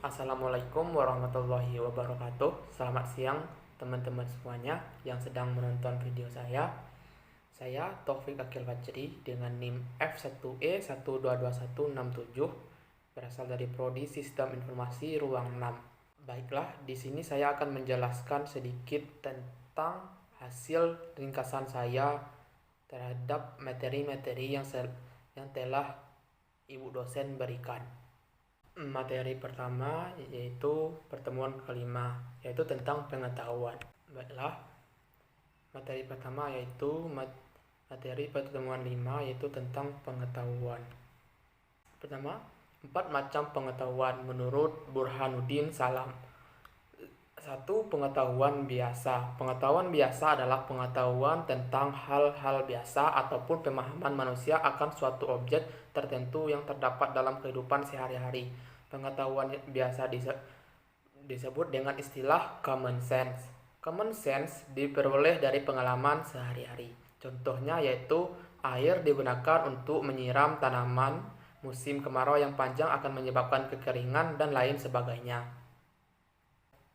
Assalamualaikum warahmatullahi wabarakatuh. Selamat siang teman-teman semuanya yang sedang menonton video saya. Saya Taufik Akil Fajri dengan NIM F1E1222167 berasal dari Prodi Sistem Informasi Ruang 6. Baiklah, di sini saya akan menjelaskan sedikit tentang hasil ringkasan saya terhadap materi-materi yang telah Ibu dosen berikan. Materi pertama yaitu pertemuan kelima, yaitu tentang pengetahuan. Baiklah, materi pertama yaitu materi pertemuan 5 yaitu tentang pengetahuan. Pertama, 4 macam pengetahuan menurut Burhanuddin Salam. 1. Pengetahuan biasa. Pengetahuan biasa adalah pengetahuan tentang hal-hal biasa ataupun pemahaman manusia akan suatu objek tertentu yang terdapat dalam kehidupan sehari-hari. Pengetahuan biasa disebut dengan istilah common sense. Common sense diperoleh dari pengalaman sehari-hari. Contohnya yaitu air digunakan untuk menyiram tanaman, musim kemarau yang panjang akan menyebabkan kekeringan dan lain sebagainya.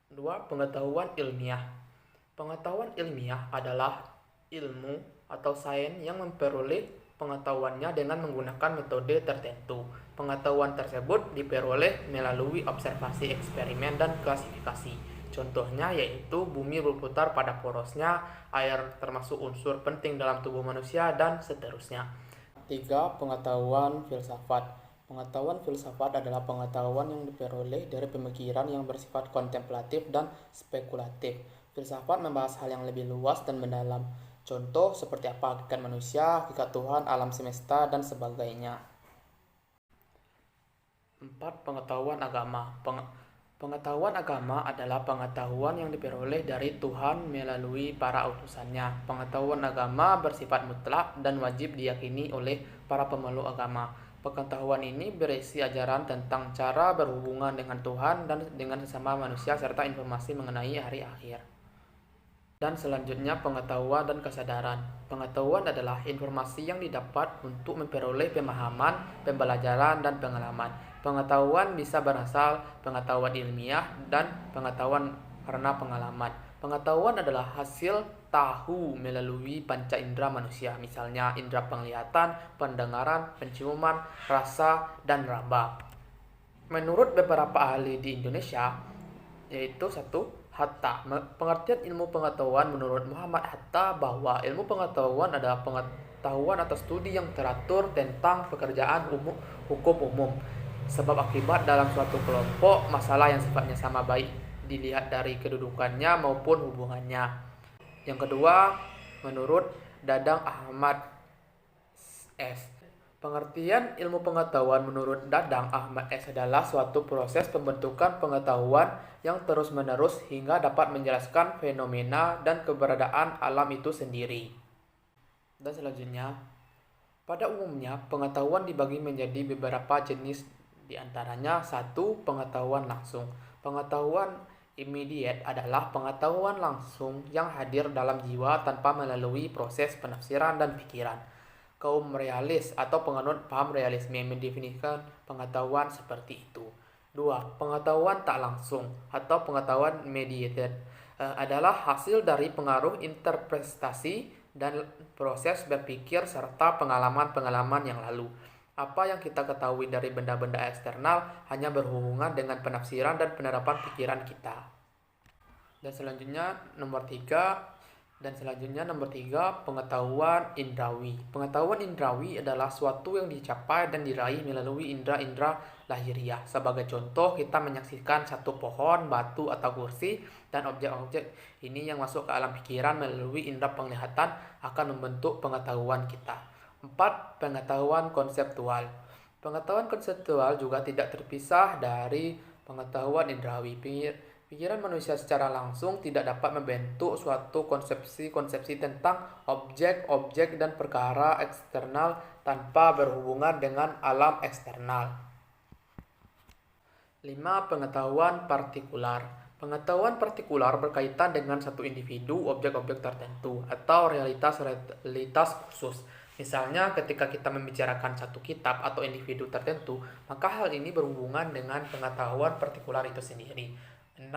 2. Pengetahuan ilmiah. Pengetahuan ilmiah adalah ilmu atau sains yang memperoleh pengetahuannya dengan menggunakan metode tertentu. Pengetahuan tersebut diperoleh melalui observasi eksperimen dan klasifikasi. Contohnya yaitu bumi berputar pada porosnya, air termasuk unsur penting dalam tubuh manusia, dan seterusnya. 3. Pengetahuan filsafat. Pengetahuan filsafat adalah pengetahuan yang diperoleh dari pemikiran yang bersifat kontemplatif dan spekulatif. Filsafat membahas hal yang lebih luas dan mendalam. Contoh seperti apa hakikat manusia, hakikat Tuhan, alam semesta, dan sebagainya. 4. Pengetahuan agama. Pengetahuan agama adalah pengetahuan yang diperoleh dari Tuhan melalui para utusannya. Pengetahuan agama bersifat mutlak dan wajib diyakini oleh para pemeluk agama. Pengetahuan ini berisi ajaran tentang cara berhubungan dengan Tuhan dan dengan sesama manusia serta informasi mengenai hari akhir. Dan selanjutnya pengetahuan dan kesadaran. Pengetahuan adalah informasi yang didapat untuk memperoleh pemahaman, pembelajaran, dan pengalaman. Pengetahuan bisa berasal pengetahuan ilmiah dan pengetahuan karena pengalaman. Pengetahuan adalah hasil tahu melalui panca indera manusia, misalnya indera penglihatan, pendengaran, penciuman, rasa, dan raba. Menurut beberapa ahli di Indonesia, yaitu 1. Hatta. Pengertian ilmu pengetahuan menurut Muhammad Hatta bahwa ilmu pengetahuan adalah pengetahuan atau studi yang teratur tentang pekerjaan hukum umum, sebab akibat dalam suatu kelompok, masalah yang sifatnya sama baik dilihat dari kedudukannya maupun hubungannya. Yang kedua, menurut Dadang Ahmad S. Pengertian ilmu pengetahuan menurut Dadang Ahmad S adalah suatu proses pembentukan pengetahuan yang terus-menerus hingga dapat menjelaskan fenomena dan keberadaan alam itu sendiri. Dan selanjutnya, pada umumnya pengetahuan dibagi menjadi beberapa jenis, di antaranya 1. Pengetahuan langsung. Pengetahuan immediate adalah pengetahuan langsung yang hadir dalam jiwa tanpa melalui proses penafsiran dan pikiran. Kaum realis atau penganut paham realisme mendefinisikan pengetahuan seperti itu. 2. Pengetahuan tak langsung atau pengetahuan mediated adalah hasil dari pengaruh interpretasi dan proses berpikir serta pengalaman-pengalaman yang lalu. Apa yang kita ketahui dari benda-benda eksternal hanya berhubungan dengan penafsiran dan penerapan pikiran kita. Dan selanjutnya nomor 3, pengetahuan indrawi. Pengetahuan indrawi adalah suatu yang dicapai dan diraih melalui indera-indera lahiriah. Sebagai contoh, kita menyaksikan satu pohon, batu, atau kursi, dan objek-objek ini yang masuk ke alam pikiran melalui indera penglihatan akan membentuk pengetahuan kita. 4. Pengetahuan konseptual. Pengetahuan konseptual juga tidak terpisah dari pengetahuan indrawi. Pikiran manusia secara langsung tidak dapat membentuk suatu konsepsi-konsepsi tentang objek-objek dan perkara eksternal tanpa berhubungan dengan alam eksternal. 5. Pengetahuan partikular. Pengetahuan partikular berkaitan dengan satu individu, objek-objek tertentu, atau realitas khusus. Misalnya ketika kita membicarakan satu kitab atau individu tertentu, maka hal ini berhubungan dengan pengetahuan partikular itu sendiri. 6.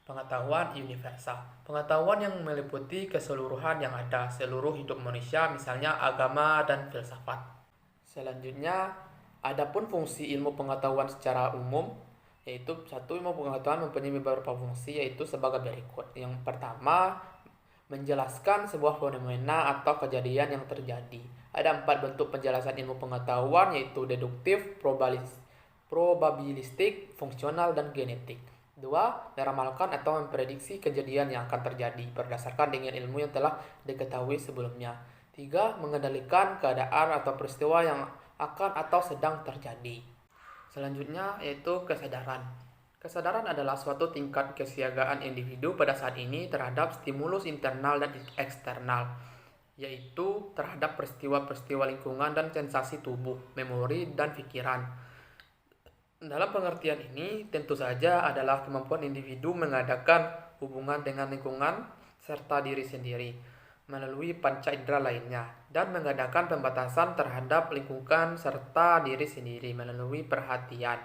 Pengetahuan universal. Pengetahuan yang meliputi keseluruhan yang ada, seluruh hidup manusia, misalnya agama dan filsafat. Selanjutnya, adapun fungsi ilmu pengetahuan secara umum, yaitu satu ilmu pengetahuan mempunyai beberapa fungsi, yaitu sebagai berikut. Yang pertama, menjelaskan sebuah fenomena atau kejadian yang terjadi. Ada 4 bentuk penjelasan ilmu pengetahuan, yaitu deduktif, probabilistik, fungsional, dan genetik. 2. Meramalkan atau memprediksi kejadian yang akan terjadi berdasarkan dengan ilmu yang telah diketahui sebelumnya. 3. Mengendalikan keadaan atau peristiwa yang akan atau sedang terjadi. Selanjutnya yaitu kesadaran. Kesadaran adalah suatu tingkat kesiagaan individu pada saat ini terhadap stimulus internal dan eksternal, yaitu terhadap peristiwa-peristiwa lingkungan dan sensasi tubuh, memori, dan pikiran. Dalam pengertian ini, tentu saja adalah kemampuan individu mengadakan hubungan dengan lingkungan serta diri sendiri melalui panca indera lainnya, dan mengadakan pembatasan terhadap lingkungan serta diri sendiri melalui perhatian.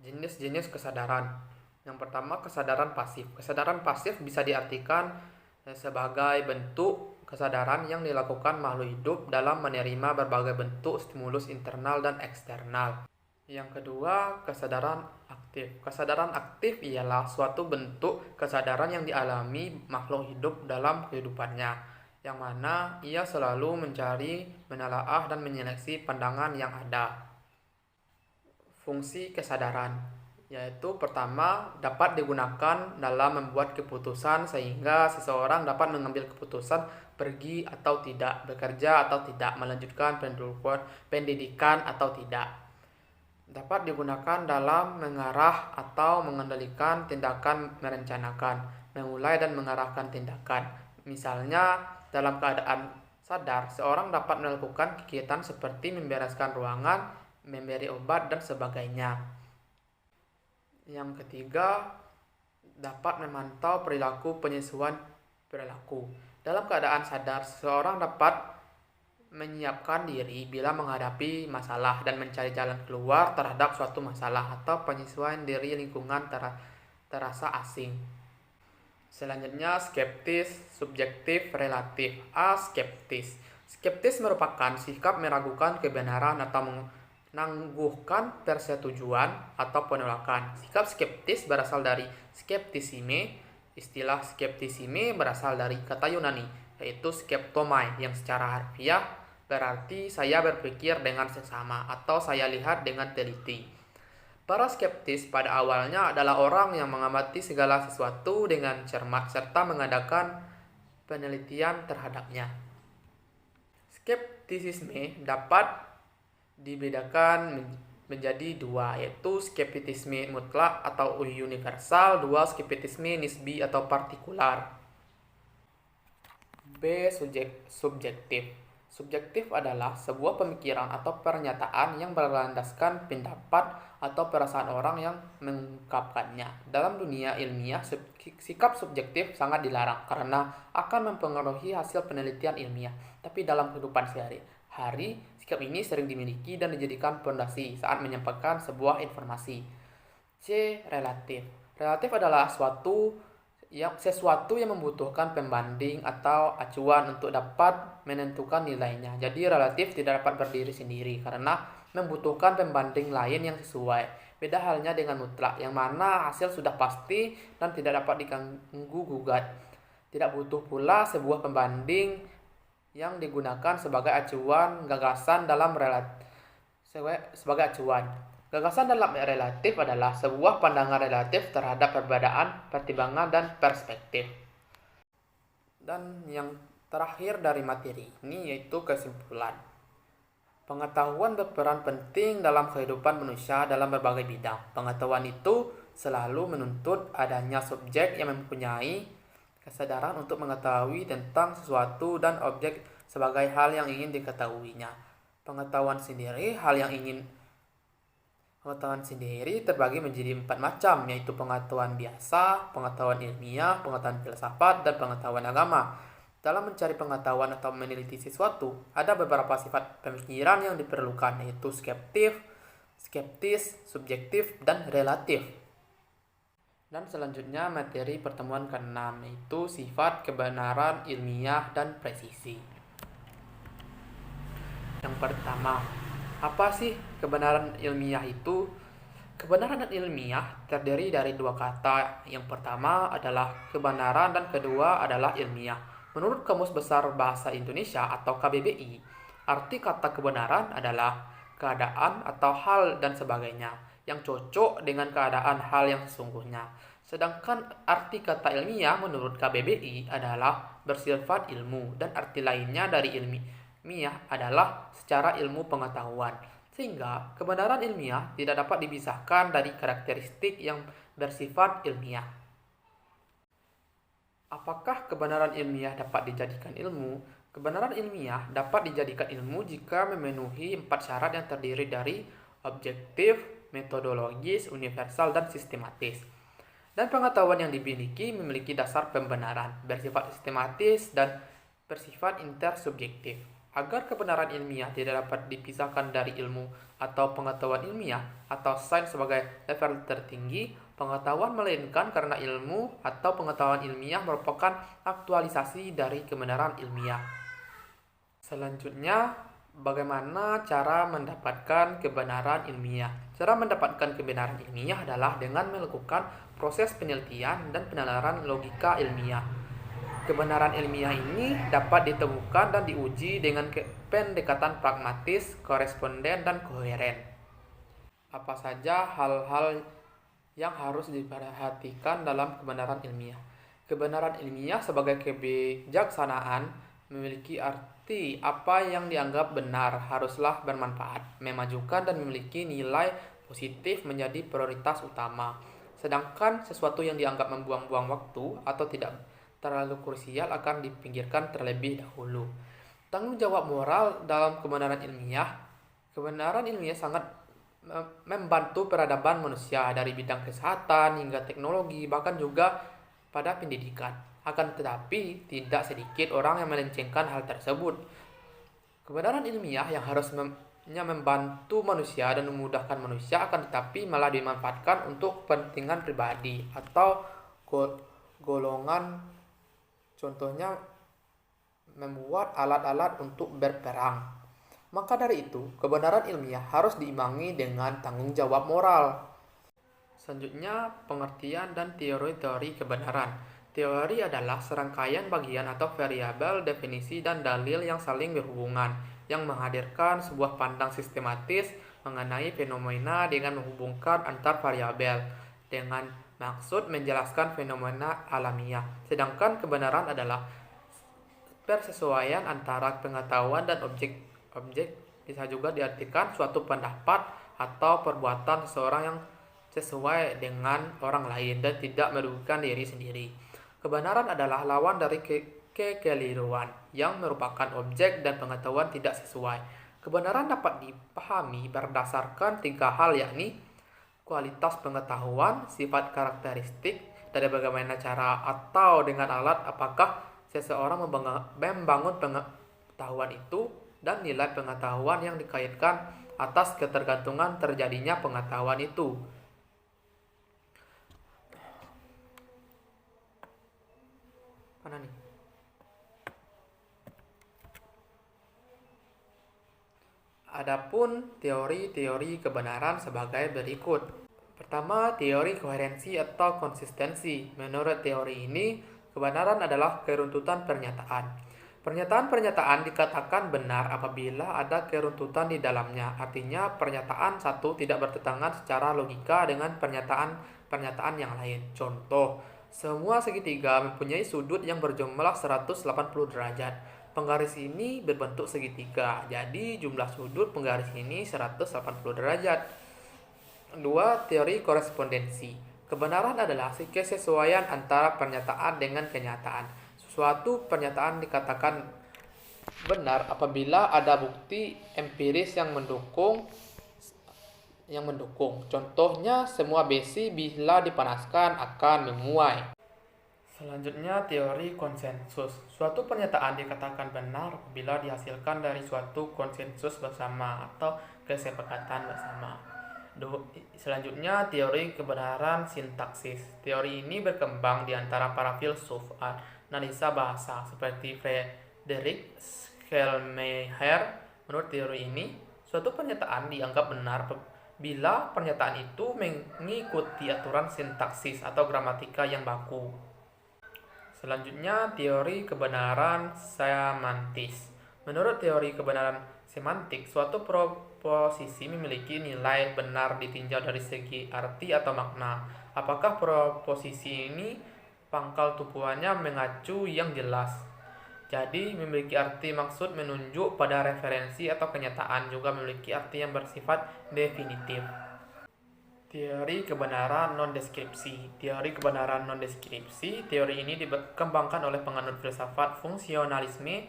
Jenis-jenis kesadaran. Yang pertama, kesadaran pasif. Kesadaran pasif bisa diartikan sebagai bentuk kesadaran yang dilakukan makhluk hidup dalam menerima berbagai bentuk stimulus internal dan eksternal. Yang kedua, kesadaran aktif. Kesadaran aktif ialah suatu bentuk kesadaran yang dialami makhluk hidup dalam kehidupannya, yang mana ia selalu mencari, menelaah, dan menyeleksi pandangan yang ada. Fungsi kesadaran yaitu pertama, dapat digunakan dalam membuat keputusan sehingga seseorang dapat mengambil keputusan pergi atau tidak, bekerja atau tidak, melanjutkan pendidikan atau tidak. Dapat digunakan dalam mengarah atau mengendalikan tindakan, merencanakan, memulai dan mengarahkan tindakan. Misalnya, dalam keadaan sadar, seorang dapat melakukan kegiatan seperti membereskan ruangan, memberi obat, dan sebagainya. Yang ketiga, dapat memantau perilaku, penyesuaian perilaku. Dalam keadaan sadar, seseorang dapat menyiapkan diri bila menghadapi masalah dan mencari jalan keluar terhadap suatu masalah atau penyesuaian diri lingkungan terasa asing. Selanjutnya, skeptis, subjektif, relatif. A. Skeptis. Skeptis merupakan sikap meragukan kebenaran atau menangguhkan persetujuan atau penolakan. Sikap skeptis berasal dari skeptisime. Istilah skeptisime berasal dari kata Yunani, yaitu skeptomai, yang secara harfiah berarti saya berpikir dengan seksama atau saya lihat dengan teliti. Para skeptis pada awalnya adalah orang yang mengamati segala sesuatu dengan cermat serta mengadakan penelitian terhadapnya. Skeptisisme dapat dibedakan menjadi dua, yaitu skeptisisme mutlak atau universal, dua skeptisisme nisbi atau partikular. B. Subjektif. Subjektif adalah sebuah pemikiran atau pernyataan yang berlandaskan pendapat atau perasaan orang yang mengungkapkannya. Dalam dunia ilmiah, sikap subjektif sangat dilarang karena akan mempengaruhi hasil penelitian ilmiah. Tapi dalam kehidupan sehari-hari, sikap ini sering dimiliki dan dijadikan fondasi saat menyampaikan sebuah informasi. C. Relatif. Relatif adalah sesuatu yang membutuhkan pembanding atau acuan untuk dapat menentukan nilainya. Jadi relatif tidak dapat berdiri sendiri karena membutuhkan pembanding lain yang sesuai. Beda halnya dengan mutlak, yang mana hasil sudah pasti dan tidak dapat diganggu gugat. Tidak butuh pula sebuah pembanding yang digunakan sebagai acuan gagasan dalam sebagai acuan. Gagasan dalam relatif adalah sebuah pandangan relatif terhadap perbedaan, pertimbangan, dan perspektif. Dan yang terakhir dari materi ini yaitu kesimpulan. Pengetahuan berperan penting dalam kehidupan manusia dalam berbagai bidang. Pengetahuan itu selalu menuntut adanya subjek yang mempunyai kesadaran untuk mengetahui tentang sesuatu dan objek sebagai hal yang ingin diketahuinya. Pengetahuan sendiri terbagi menjadi 4 macam, yaitu pengetahuan biasa, pengetahuan ilmiah, pengetahuan filsafat, dan pengetahuan agama. Dalam mencari pengetahuan atau meneliti sesuatu, ada beberapa sifat pemikiran yang diperlukan, yaitu skeptis, subjektif, dan relatif. Dan selanjutnya materi pertemuan ke-6, yaitu sifat kebenaran ilmiah dan presisi. Yang pertama, apa sih kebenaran ilmiah itu? Kebenaran ilmiah terdiri dari dua kata. Yang pertama adalah kebenaran dan kedua adalah ilmiah. Menurut Kamus Besar Bahasa Indonesia atau KBBI, arti kata kebenaran adalah keadaan atau hal dan sebagainya yang cocok dengan keadaan hal yang sesungguhnya. Sedangkan arti kata ilmiah menurut KBBI adalah bersifat ilmu, dan arti lainnya dari ilmiah adalah secara ilmu pengetahuan. Sehingga kebenaran ilmiah tidak dapat dipisahkan dari karakteristik yang bersifat ilmiah. Apakah kebenaran ilmiah dapat dijadikan ilmu? Kebenaran ilmiah dapat dijadikan ilmu jika memenuhi 4 syarat yang terdiri dari objektif, metodologis, universal, dan sistematis. Dan pengetahuan yang memiliki dasar pembenaran, bersifat sistematis, dan bersifat intersubjektif. Agar kebenaran ilmiah tidak dapat dipisahkan dari ilmu atau pengetahuan ilmiah atau sains sebagai level tertinggi, pengetahuan melainkan karena ilmu atau pengetahuan ilmiah merupakan aktualisasi dari kebenaran ilmiah. Selanjutnya, bagaimana cara mendapatkan kebenaran ilmiah? Cara mendapatkan kebenaran ilmiah adalah dengan melakukan proses penelitian dan penalaran logika ilmiah. Kebenaran ilmiah ini dapat ditemukan dan diuji dengan pendekatan pragmatis, koresponden, dan koheren. Apa saja hal-hal yang harus diperhatikan dalam kebenaran ilmiah? Kebenaran ilmiah sebagai kebijaksanaan memiliki arti apa yang dianggap benar haruslah bermanfaat, memajukan, dan memiliki nilai positif menjadi prioritas utama. Sedangkan sesuatu yang dianggap membuang-buang waktu atau tidak terlalu krusial akan dipinggirkan terlebih dahulu. Tanggung jawab moral dalam kebenaran ilmiah. Kebenaran ilmiah sangat membantu peradaban manusia dari bidang kesehatan hingga teknologi, bahkan juga pada pendidikan. Akan tetapi, tidak sedikit orang yang melencengkan hal tersebut. Kebenaran ilmiah yang harusnya membantu manusia dan memudahkan manusia akan tetapi malah dimanfaatkan untuk kepentingan pribadi atau golongan. Contohnya, membuat alat-alat untuk berperang. Maka dari itu, kebenaran ilmiah harus diimbangi dengan tanggung jawab moral. Selanjutnya, pengertian dan teori-teori kebenaran. Teori adalah serangkaian bagian atau variabel, definisi, dan dalil yang saling berhubungan, yang menghadirkan sebuah pandang sistematis mengenai fenomena dengan menghubungkan antar variabel, dengan maksud menjelaskan fenomena alamiah. Sedangkan kebenaran adalah persesuaian antara pengetahuan dan objek. Bisa juga diartikan suatu pendapat atau perbuatan seseorang yang sesuai dengan orang lain dan tidak merugikan diri sendiri. Kebenaran adalah lawan dari kekeliruan yang merupakan objek dan pengetahuan tidak sesuai. Kebenaran dapat dipahami berdasarkan 3 hal, yakni kualitas pengetahuan, sifat karakteristik, dari bagaimana cara atau dengan alat apakah seseorang membangun pengetahuan itu, dan nilai pengetahuan yang dikaitkan atas ketergantungan terjadinya pengetahuan itu. Mana nih? Adapun teori-teori kebenaran sebagai berikut. Pertama, teori koherensi atau konsistensi. Menurut teori ini, kebenaran adalah keruntutan pernyataan. Pernyataan-pernyataan dikatakan benar apabila ada keruntutan di dalamnya. Artinya, pernyataan satu tidak bertentangan secara logika dengan pernyataan yang lain. Contoh, semua segitiga mempunyai sudut yang berjumlah 180 derajat. Penggaris ini berbentuk segitiga, jadi jumlah sudut penggaris ini 180 derajat. 2. Teori korespondensi. Kebenaran adalah kesesuaian antara pernyataan dengan kenyataan. Suatu pernyataan dikatakan benar apabila ada bukti empiris yang mendukung. Contohnya, semua besi bila dipanaskan akan memuai. Selanjutnya, teori konsensus. Suatu pernyataan dikatakan benar bila dihasilkan dari suatu konsensus bersama atau kesepakatan bersama. Selanjutnya, teori kebenaran sintaksis. Teori ini berkembang di antara para filsuf analisa bahasa seperti Friedrich Schleiermacher. Menurut teori ini, suatu pernyataan dianggap benar bila pernyataan itu mengikuti aturan sintaksis atau gramatika yang baku. Selanjutnya, teori kebenaran semantis. Menurut teori kebenaran semantik, suatu proposisi memiliki nilai benar ditinjau dari segi arti atau makna. Apakah proposisi ini pangkal tupuannya mengacu yang jelas? Jadi, memiliki arti maksud menunjuk pada referensi atau kenyataan, juga memiliki arti yang bersifat definitif. Teori kebenaran non-deskripsi. Teori kebenaran non-deskripsi. Teori ini dikembangkan oleh penganut filsafat fungsionalisme.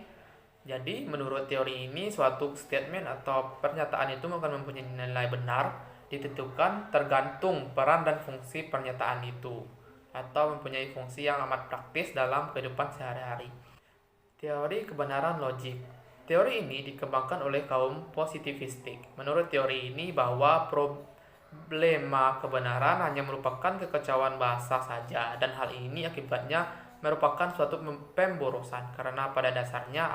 Jadi, menurut teori ini, suatu statement atau pernyataan itu akan mempunyai nilai benar, ditentukan tergantung peran dan fungsi pernyataan itu, atau mempunyai fungsi yang amat praktis dalam kehidupan sehari-hari. Teori kebenaran logik. Teori ini dikembangkan oleh kaum positivistik. Menurut teori ini, bahwa problema kebenaran hanya merupakan kekacauan bahasa saja, dan hal ini akibatnya merupakan suatu pemborosan, karena pada dasarnya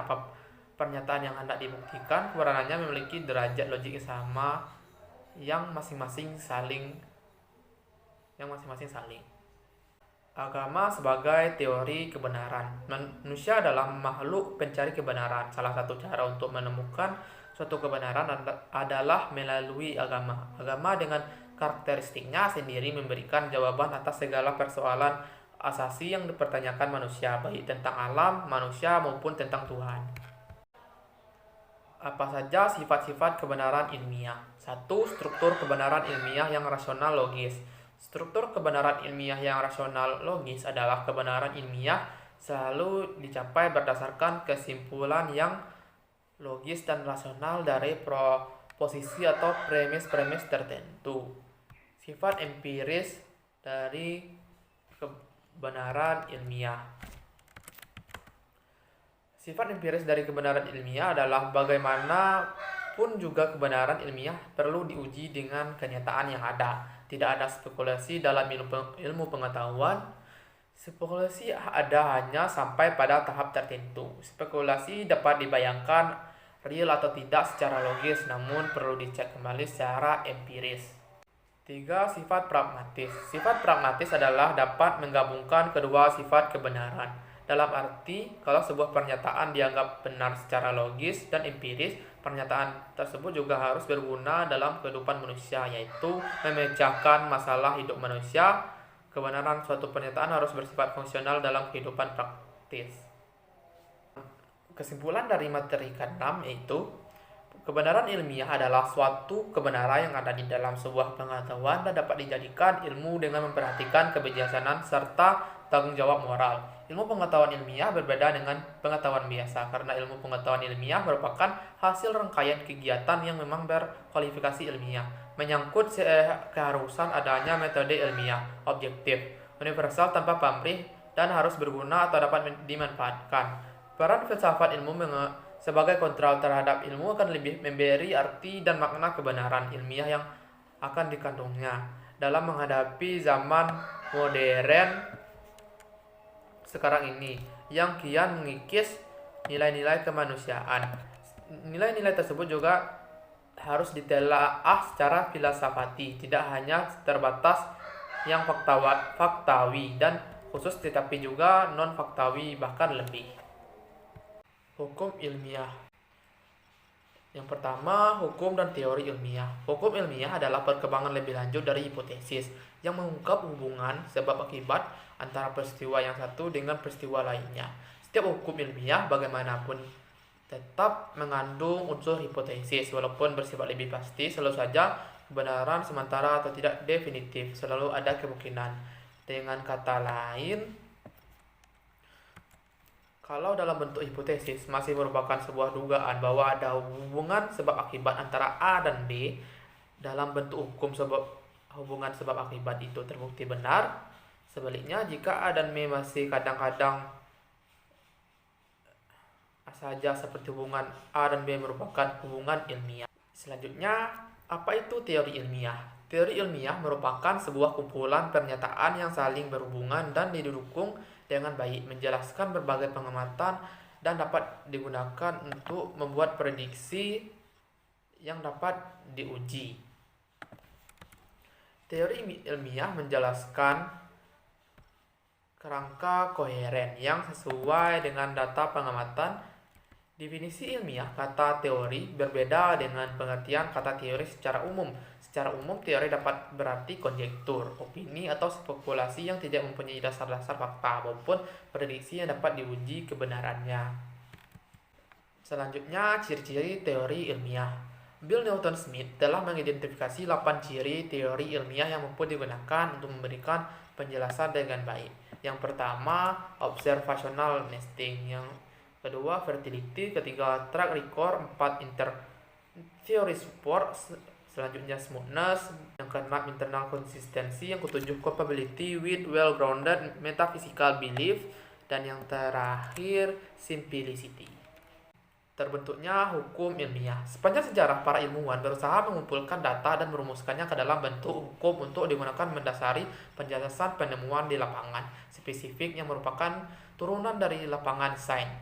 pernyataan yang hendak dibuktikan kebenarannya memiliki derajat logik sama yang masing-masing saling. Agama sebagai teori kebenaran. Manusia adalah makhluk pencari kebenaran. Salah satu cara untuk menemukan suatu kebenaran adalah melalui agama. Agama dengan karakteristiknya sendiri memberikan jawaban atas segala persoalan asasi yang dipertanyakan manusia, baik tentang alam, manusia, maupun tentang Tuhan. Apa saja sifat-sifat kebenaran ilmiah? 1. Struktur kebenaran ilmiah yang rasional logis. Struktur kebenaran ilmiah yang rasional logis adalah kebenaran ilmiah selalu dicapai berdasarkan kesimpulan yang logis dan rasional dari proposisi atau premis-premis tertentu. Sifat empiris dari kebenaran ilmiah. Sifat empiris dari kebenaran ilmiah adalah bagaimanapun juga kebenaran ilmiah perlu diuji dengan kenyataan yang ada. Tidak ada spekulasi dalam ilmu pengetahuan. Spekulasi ada hanya sampai pada tahap tertentu. Spekulasi dapat dibayangkan real atau tidak secara logis, namun perlu dicek kembali secara empiris. 3. Sifat pragmatis. Sifat pragmatis adalah dapat menggabungkan kedua sifat kebenaran. Dalam arti, kalau sebuah pernyataan dianggap benar secara logis dan empiris, pernyataan tersebut juga harus berguna dalam kehidupan manusia, yaitu memecahkan masalah hidup manusia. Kebenaran suatu pernyataan harus bersifat fungsional dalam kehidupan praktis. Kesimpulan dari materi ke-6 yaitu, kebenaran ilmiah adalah suatu kebenaran yang ada di dalam sebuah pengetahuan dan dapat dijadikan ilmu dengan memperhatikan kebijaksanaan serta tanggung jawab moral. Ilmu pengetahuan ilmiah berbeda dengan pengetahuan biasa, karena ilmu pengetahuan ilmiah merupakan hasil rangkaian kegiatan yang memang berkualifikasi ilmiah, menyangkut keharusan adanya metode ilmiah, objektif, universal tanpa pamrih, dan harus berguna atau dapat dimanfaatkan. Peran filsafat ilmu sebagai kontrol terhadap ilmu akan lebih memberi arti dan makna kebenaran ilmiah yang akan dikandungnya dalam menghadapi zaman modern sekarang ini yang kian mengikis nilai-nilai kemanusiaan. Nilai-nilai tersebut juga harus ditelaah secara filsafati, tidak hanya terbatas yang faktawi dan khusus, tetapi juga non-faktawi, bahkan lebih. Hukum ilmiah. Yang pertama, hukum dan teori ilmiah. Hukum ilmiah adalah perkembangan lebih lanjut dari hipotesis yang mengungkap hubungan sebab akibat antara peristiwa yang satu dengan peristiwa lainnya. Setiap hukum ilmiah bagaimanapun tetap mengandung unsur hipotesis, walaupun bersifat lebih pasti. Selalu saja kebenaran sementara atau tidak definitif, selalu ada kemungkinan. Dengan kata lain, kalau dalam bentuk hipotesis masih merupakan sebuah dugaan bahwa ada hubungan sebab akibat antara A dan B, dalam bentuk hukum hubungan sebab akibat itu terbukti benar, Sebaliknya, jika A dan B masih kadang-kadang saja seperti hubungan A dan B merupakan hubungan ilmiah. Selanjutnya, apa itu teori ilmiah? Teori ilmiah merupakan sebuah kumpulan pernyataan yang saling berhubungan dan didukung dengan baik, menjelaskan berbagai pengamatan dan dapat digunakan untuk membuat prediksi yang dapat diuji. Teori ilmiah menjelaskan kerangka koheren yang sesuai dengan data pengamatan. Definisi ilmiah kata teori berbeda dengan pengertian kata teori secara umum. Secara umum, teori dapat berarti konjektur, opini, atau spekulasi yang tidak mempunyai dasar-dasar fakta maupun prediksi yang dapat diuji kebenarannya. Selanjutnya, ciri-ciri teori ilmiah. Bill Newton Smith telah mengidentifikasi 8 ciri teori ilmiah yang mampu digunakan untuk memberikan penjelasan dengan baik. Yang pertama, observational nesting. Yang kedua, fertility. Ketiga, track record. 4, theory support. Selanjutnya, smoothness. Yang keenam, internal consistency. Yang ketujuh, compatibility with well-grounded metaphysical belief. Dan yang terakhir, simplicity. Terbentuknya hukum ilmiah. Sepanjang sejarah, para ilmuwan berusaha mengumpulkan data dan merumuskannya ke dalam bentuk hukum untuk digunakan mendasari penjelasan penemuan di lapangan spesifik yang merupakan turunan dari lapangan sains.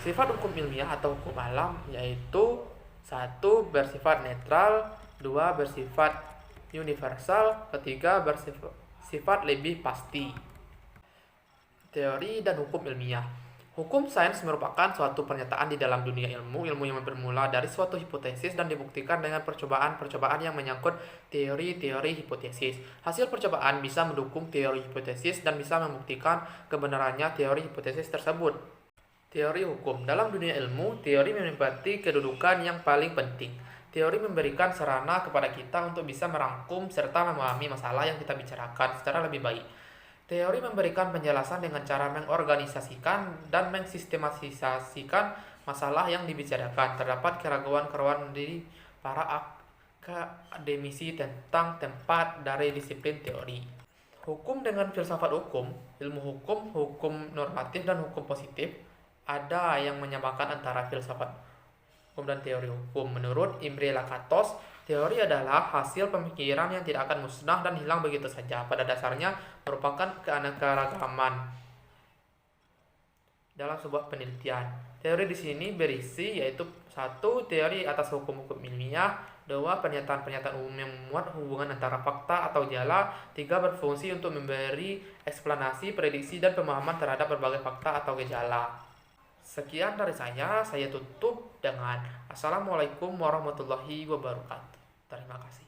Sifat hukum ilmiah atau hukum alam yaitu 1. Bersifat netral, 2. Bersifat universal, 3. Bersifat lebih pasti. Teori dan hukum ilmiah. Hukum sains merupakan suatu pernyataan di dalam dunia ilmu yang bermula dari suatu hipotesis dan dibuktikan dengan percobaan-percobaan yang menyangkut teori-teori hipotesis. Hasil percobaan bisa mendukung teori hipotesis dan bisa membuktikan kebenarannya teori hipotesis tersebut. Teori hukum. Dalam dunia ilmu, teori menempati kedudukan yang paling penting. Teori memberikan sarana kepada kita untuk bisa merangkum serta memahami masalah yang kita bicarakan secara lebih baik. Teori memberikan penjelasan dengan cara mengorganisasikan dan mensistematisasikan masalah yang dibicarakan. Terdapat keraguan-keraguan di para akademisi tentang tempat dari disiplin teori. Hukum dengan filsafat hukum, ilmu hukum, hukum normatif, dan hukum positif. Ada yang menyamakan antara filsafat hukum dan teori hukum. Menurut Imre Lakatos, teori adalah hasil pemikiran yang tidak akan musnah dan hilang begitu saja. Pada dasarnya merupakan keanekaragaman dalam sebuah penelitian. Teori di sini berisi yaitu 1. Teori atas hukum-hukum ilmiah, 2. Pernyataan-pernyataan umum yang memuat hubungan antara fakta atau gejala, 3. Berfungsi untuk memberi eksplanasi, prediksi, dan pemahaman terhadap berbagai fakta atau gejala. Sekian dari saya tutup dengan Assalamualaikum warahmatullahi wabarakatuh. Terima kasih.